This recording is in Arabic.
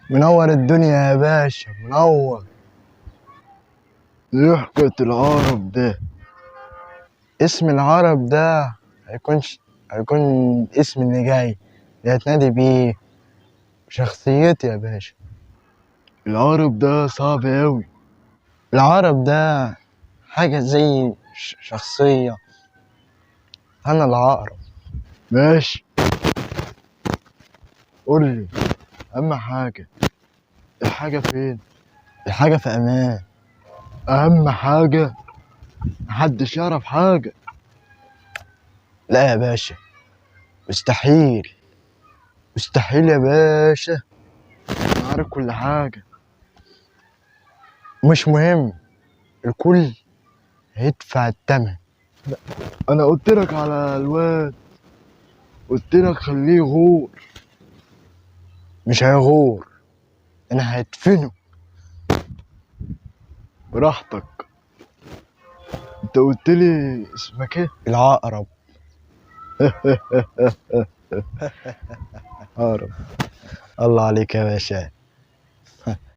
منور الدنيا يا باشا، منور. ايه حكاية العرب ده؟ اسم العرب ده هيكون اسم اللي جاي اللي هتنادي بيه شخصيتي يا باشا. العرب ده صعب اوي. العرب ده حاجة زي شخصية. أنا العقرب. ماشي، قولي أهم حاجة، الحاجة فين؟ الحاجة في أمان. أهم حاجة محدش يعرف حاجة. لا يا باشا، مستحيل. مستحيل يا باشا. أنا عارف كل حاجة. مش مهم، الكل هيدفع التمن. أنا قلتلك على الواد، قلتلك خليه يغور. مش هيغور، أنا هدفنه. براحتك. أنت قلتلي اسمك إيه؟ العقرب. عرب. الله عليك يا باشا.